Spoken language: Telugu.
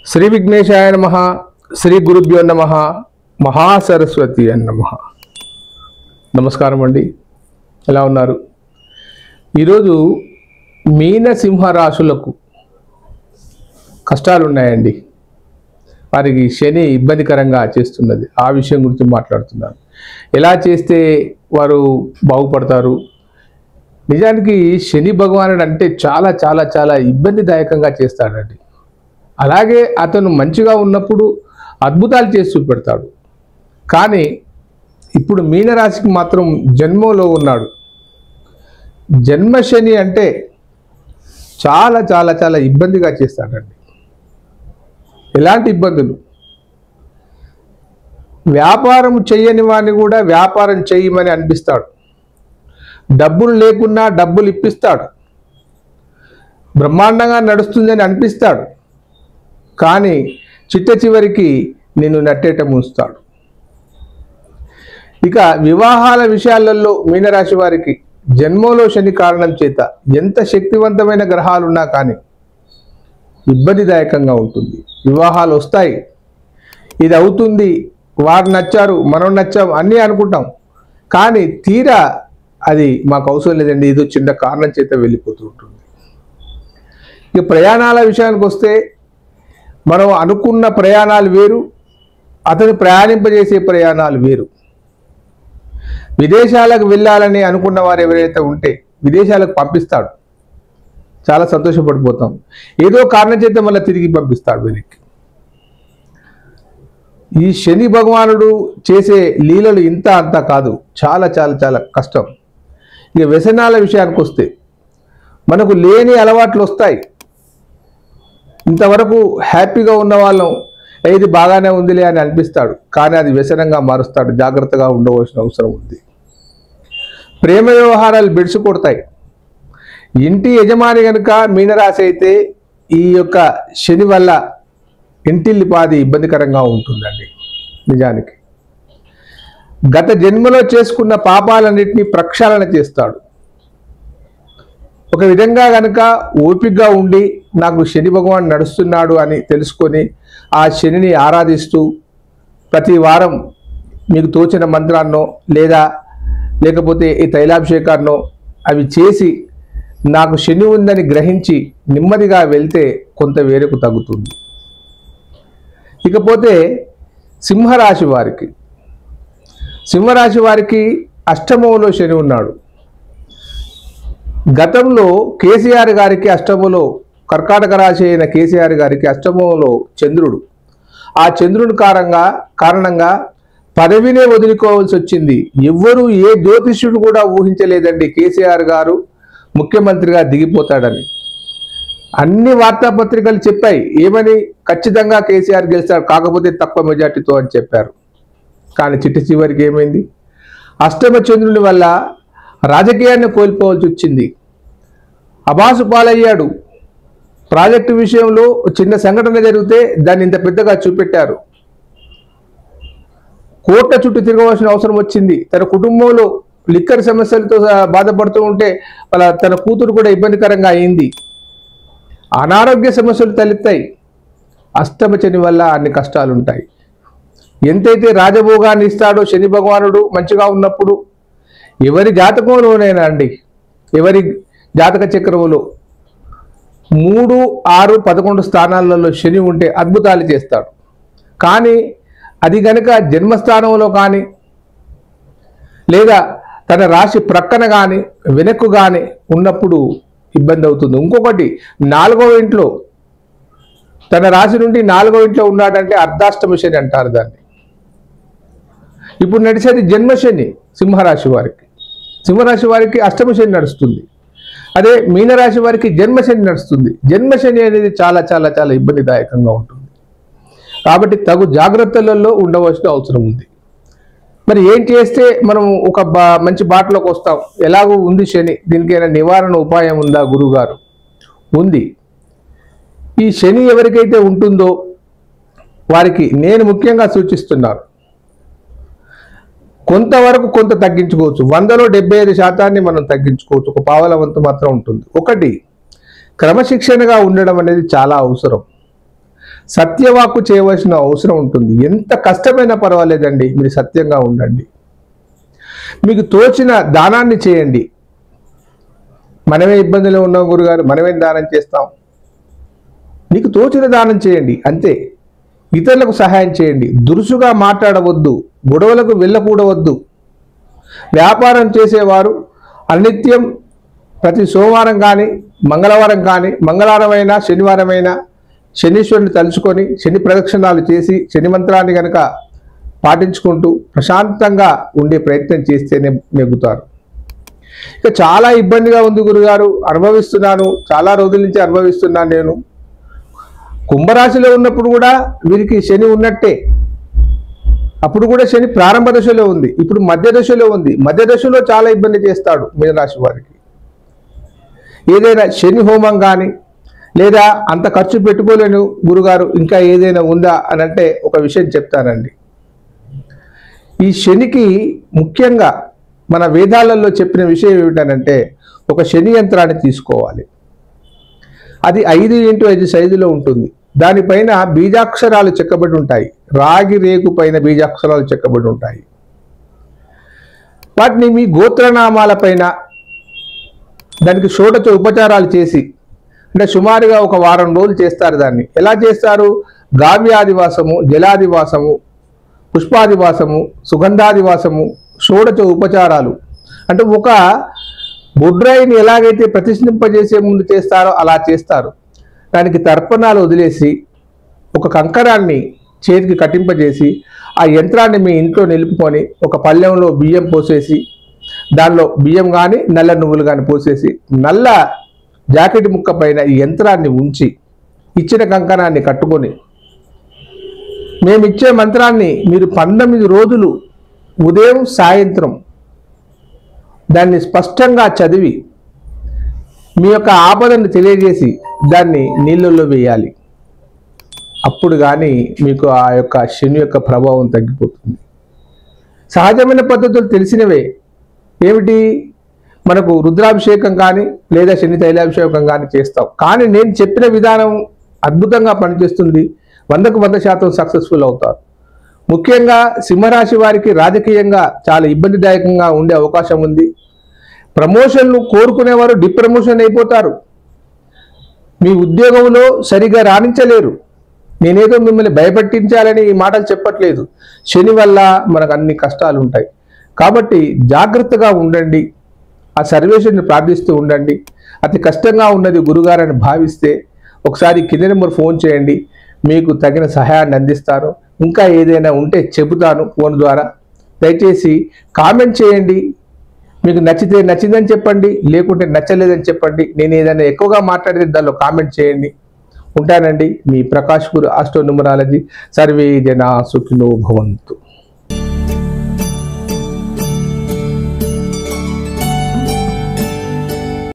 శ్రీ విఘ్నేశాయ నమః, శ్రీ గురుభ్యో నమః, మహాసరస్వతి నమః. నమస్కారం అండి, ఎలా ఉన్నారు? ఈరోజు మీనసింహ రాశులకు కష్టాలు ఉన్నాయండి. వారికి శని ఇబ్బందికరంగా చేస్తున్నది. ఆ విషయం గురించి మాట్లాడుతున్నాను. ఎలా చేస్తే వారు బాగుపడతారు? నిజానికి శని భగవానుడు అంటే చాలా చాలా చాలా ఇబ్బందిదాయకంగా చేస్తాడండి. అలాగే అతను మంచిగా ఉన్నప్పుడు అద్భుతాలు చేసి చూపెడతాడు. కానీ ఇప్పుడు మీనరాశికి మాత్రం జన్మలో ఉన్నాడు. జన్మ శని అంటే చాలా చాలా చాలా ఇబ్బందిగా చేస్తాడండి. ఎలాంటి ఇబ్బందులు? వ్యాపారం చేయని వాడిని కూడా వ్యాపారం చేయమని అనిపిస్తాడు. డబ్బులు లేకున్నా డబ్బులు ఇప్పిస్తాడు. బ్రహ్మాండంగా నడుస్తుందని అనిపిస్తాడు. కానీ చిట్ట చివరికి నిన్ను నట్టేట ముంచుతాడు. ఇక వివాహాల విషయాలలో మీనరాశి వారికి జన్మలో శని కారణం చేత ఎంత శక్తివంతమైన గ్రహాలున్నా కానీ ఇబ్బందిదాయకంగా ఉంటుంది. వివాహాలు వస్తాయి, ఇది అవుతుంది, వారు నచ్చారు, మనం నచ్చాం అన్నీ అనుకుంటాం. కానీ తీరా అది మాకు అవసరం లేదండి, ఏదో చిన్న కారణం చేత వెళ్ళిపోతూ ఉంటుంది. ఇక ప్రయాణాల విషయానికి వస్తే మనం అనుకున్న ప్రయాణాలు వేరు, అతను ప్రయాణింపజేసే ప్రయాణాలు వేరు. విదేశాలకు వెళ్ళాలని అనుకున్న వారు ఎవరైతే ఉంటే విదేశాలకు పంపిస్తాడు, చాలా సంతోషపడిపోతాం. ఏదో కారణం చేత మళ్ళీ తిరిగి పంపిస్తాడు వెనక్కి. ఈ శని భగవానుడు చేసే లీలలు ఇంత అంత కాదు, చాలా చాలా చాలా కష్టం. ఇక వ్యసనాల విషయానికి వస్తే మనకు లేని అలవాట్లు వస్తాయి. ఇంతవరకు హ్యాపీగా ఉన్న వాళ్ళం ఇది బాగానే ఉందిలే అని అనిపిస్తాడు, కానీ అది వ్యసనంగా మారుస్తాడు. జాగ్రత్తగా ఉండవలసిన అవసరం ఉంది. ప్రేమ వ్యవహారాలు బెడిసి కొడతాయి. ఇంటి యజమాని కనుక మీనరాశి అయితే ఈ యొక్క శని వల్ల ఇంటిల్లిపాది ఇబ్బందికరంగా ఉంటుందండి. నిజానికి గత జన్మలో చేసుకున్న పాపాలన్నింటినీ ప్రక్షాళన చేస్తాడు. ఒక విధంగా కనుక ఓపికగా ఉండి నాకు శని భగవాన్ నడుస్తున్నాడు అని తెలుసుకొని ఆ శనిని ఆరాధిస్తూ ప్రతి వారం మీకు తోచిన మంత్రాన్నో లేకపోతే ఈ తైలాభిషేకాన్నో అవి చేసి నాకు శని ఉందని గ్రహించి నెమ్మదిగా వెళ్తే కొంత వేరకు తగ్గుతుంది. ఇకపోతే సింహరాశి వారికి అష్టమంలో శని ఉన్నాడు. గతంలో కేసీఆర్ గారికి అష్టమంలో, కర్కాటక రాశి అయిన కేసీఆర్ గారికి అష్టమంలో చంద్రుడు. ఆ చంద్రుని కారణంగా పదవినే వదులుకోవాల్సి వచ్చింది. ఎవ్వరూ ఏ జ్యోతిష్యుడు కూడా ఊహించలేదండి కేసీఆర్ గారు ముఖ్యమంత్రిగా దిగిపోతాడని. అన్ని వార్తాపత్రికలు చెప్పాయి ఏమని, ఖచ్చితంగా కేసీఆర్ గెలుస్తాడు, కాకపోతే తక్కువ మెజార్టీతో అని చెప్పారు. కానీ చిట్ట చివరికి ఏమైంది? అష్టమ చంద్రుని వల్ల రాజకీయాన్ని కోల్పోవాల్సి వచ్చింది. అబాసు పాలయ్యాడు. ప్రాజెక్టు విషయంలో చిన్న సంఘటన జరిగితే దాన్ని ఇంత పెద్దగా చూపెట్టారు. కోట్ల చుట్టూ తిరగవలసిన అవసరం వచ్చింది. తన కుటుంబంలో లిక్కర్ సమస్యలతో బాధపడుతూ ఉంటే తన కూతురు కూడా ఇబ్బందికరంగా అయింది. అనారోగ్య సమస్యలు తలెత్తాయి. అష్టమ శని వల్ల అన్ని కష్టాలు ఉంటాయి. ఎంతైతే రాజభోగాన్ని ఇస్తాడో శని భగవానుడు మంచిగా ఉన్నప్పుడు, ఎవరి జాతకంలోనైనా అండి, ఎవరి జాతక చక్రంలో 3, 6, 11 స్థానాలలో శని ఉంటే అద్భుతాలు చేస్తాడు. కానీ అది కనుక జన్మస్థానంలో కానీ లేదా తన రాశి ప్రక్కన కానీ వెనక్కు కానీ ఉన్నప్పుడు ఇబ్బంది అవుతుంది. ఇంకొకటి 4వ ఇంట్లో, తన రాశి నుండి 4వ ఇంట్లో ఉన్నాడంటే అర్ధాష్టమ శని అంటారు దాన్ని. ఇప్పుడు నడిచేది జన్మశని. సింహరాశి వారికి అష్టమ శని నడుస్తుంది. అదే మీనరాశి వారికి జన్మశని నడుస్తుంది. జన్మశని అనేది చాలా చాలా చాలా ఇబ్బందిదాయకంగా ఉంటుంది. కాబట్టి తగు జాగ్రత్తలలో ఉండవలసిన అవసరం ఉంది. మరి ఏం చేస్తే మనం ఒక మంచి బాటలోకి వస్తాం? ఎలాగో ఉంది శని, దీనికైనా నివారణ ఉపాయం ఉందా గురువుగారు? ఉంది. ఈ శని ఎవరికైతే ఉంటుందో వారికి నేను ముఖ్యంగా సూచిస్తున్నాను, కొంతవరకు కొంత తగ్గించుకోవచ్చు. 100లో 75% మనం తగ్గించుకోవచ్చు. ఒక పావల వంతు మాత్రం ఉంటుంది. ఒకటి, క్రమశిక్షణగా ఉండడం అనేది చాలా అవసరం. సత్యవాక్కు చేయవలసిన అవసరం ఉంటుంది. ఎంత కష్టమైనా పర్వాలేదండి, మీరు సత్యంగా ఉండండి. మీకు తోచిన దానాన్ని చేయండి. మనమే ఇబ్బందిలో ఉన్నాం గురుగారు, మనమేం దానం చేస్తాం? నీకు తోచిన దానం చేయండి అంతే. ఇతరులకు సహాయం చేయండి. దురుసుగా మాట్లాడవద్దు, గొడవలకు వెళ్ళకూడవద్దు. వ్యాపారం చేసేవారు అనిత్యం ప్రతి సోమవారం కానీ మంగళవారం కానీ, మంగళవారం అయినా శనివారం అయినా శనీశ్వరుని తలుచుకొని శని ప్రదక్షిణాలు చేసి శని మంత్రాన్ని కనుక పాటించుకుంటూ ప్రశాంతంగా ఉండే ప్రయత్నం చేస్తేనే నెగ్గుతారు. ఇక చాలా ఇబ్బందిగా ఉంది గురుగారు, అనుభవిస్తున్నాను, చాలా రోజుల నుంచి అనుభవిస్తున్నాను నేను. కుంభరాశిలో ఉన్నప్పుడు కూడా వీరికి శని ఉన్నట్టే. అప్పుడు కూడా శని ప్రారంభ దశలో ఉంది, ఇప్పుడు మధ్య దశలో ఉంది. మధ్య దశలో చాలా ఇబ్బంది చేస్తాడు మీనరాశి వారికి. ఏదైనా శని హోమం కానీ, లేదా అంత ఖర్చు పెట్టుకోలేను గురుగారు ఇంకా ఏదైనా ఉందా అని అంటే ఒక విషయం చెప్తానండి. ఈ శనికి ముఖ్యంగా మన వేదాలలో చెప్పిన విషయం ఏమిటనంటే, ఒక శని యంత్రాన్ని తీసుకోవాలి. అది 5x5 సైజులో ఉంటుంది. దానిపైన బీజాక్షరాలు చెక్కబడి ఉంటాయి. రాగి రేకు పైన బీజాక్షరాలు చెక్కబడి ఉంటాయి. వాటిని మీ గోత్రనామాల పైన దానికి షోడశ ఉపచారాలు చేసి, అంటే సుమారుగా ఒక వారం రోజులు చేస్తారు. దాన్ని ఎలా చేస్తారు? గావ్యాదివాసము, జలాదివాసము, పుష్పాదివాసము, సుగంధాదివాసము, షోడశ ఉపచారాలు. అంటే ఒక బొడ్రాయిని ఎలాగైతే ప్రతిష్ఠింపజేసే ముందు చేస్తారో అలా చేస్తారు. దానికి తర్పణాలు వదిలేసి ఒక కంకరాన్ని చేతికి కట్టింపజేసి ఆ యంత్రాన్ని మీ ఇంట్లో నిలుపుకొని ఒక పళ్ళెంలో బియ్యం పోసేసి, దానిలో బియ్యం కానీ నల్ల నువ్వులు కానీ పోసేసి నల్ల జాకెట్ ముక్క పైన ఈ యంత్రాన్ని ఉంచి ఇచ్చిన కంకణాన్ని కట్టుకొని, మేమిచ్చే మంత్రాన్ని మీరు 19 రోజులు ఉదయం సాయంత్రం దాన్ని స్పష్టంగా చదివి మీ యొక్క ఆపదను తెలియజేసి దాన్ని నీళ్ళల్లో వేయాలి. అప్పుడు కానీ మీకు ఆ యొక్క శని యొక్క ప్రభావం తగ్గిపోతుంది. సహజమైన పద్ధతులు తెలిసినవే. ఏమిటి? మనకు రుద్రాభిషేకం కానీ లేదా శని తైలాభిషేకం కానీ చేస్తాం. కానీ నేను చెప్పిన విధానం అద్భుతంగా పనిచేస్తుంది. 100% సక్సెస్ఫుల్ అవుతారు. ముఖ్యంగా సింహరాశి వారికి రాజకీయంగా చాలా ఇబ్బందిదాయకంగా ఉండే అవకాశం ఉంది. ప్రమోషన్లు కోరుకునేవారు డిప్రమోషన్ అయిపోతారు. మీ ఉద్యోగంలో సరిగా రాణించలేరు. నేనేదో మిమ్మల్ని భయపెట్టించాలని ఈ మాటలు చెప్పట్లేదు. శని వల్ల మనకు అన్ని కష్టాలు ఉంటాయి. కాబట్టి జాగ్రత్తగా ఉండండి. ఆ సర్వేశ్వరుని ప్రార్థిస్తూ ఉండండి. అతి కష్టంగా ఉన్నది గురుగారని భావిస్తే ఒకసారి కింద నెంబర్ ఫోన్ చేయండి, మీకు తగిన సహాయాన్ని అందిస్తాను. ఇంకా ఏదైనా ఉంటే చెబుతాను ఫోన్ ద్వారా. దయచేసి కామెంట్ చేయండి. మీకు నచ్చితే నచ్చిందని చెప్పండి, లేకుంటే నచ్చలేదని చెప్పండి. నేను ఏదైనా ఎక్కువగా మాట్లాడితే దానిలో కామెంట్ చేయండి. ఉంటానండి. మీ ప్రకాష్ గురు ఆస్ట్రో న్యూమరాలజీ. సర్వే జనా సుఖినో భవంతు.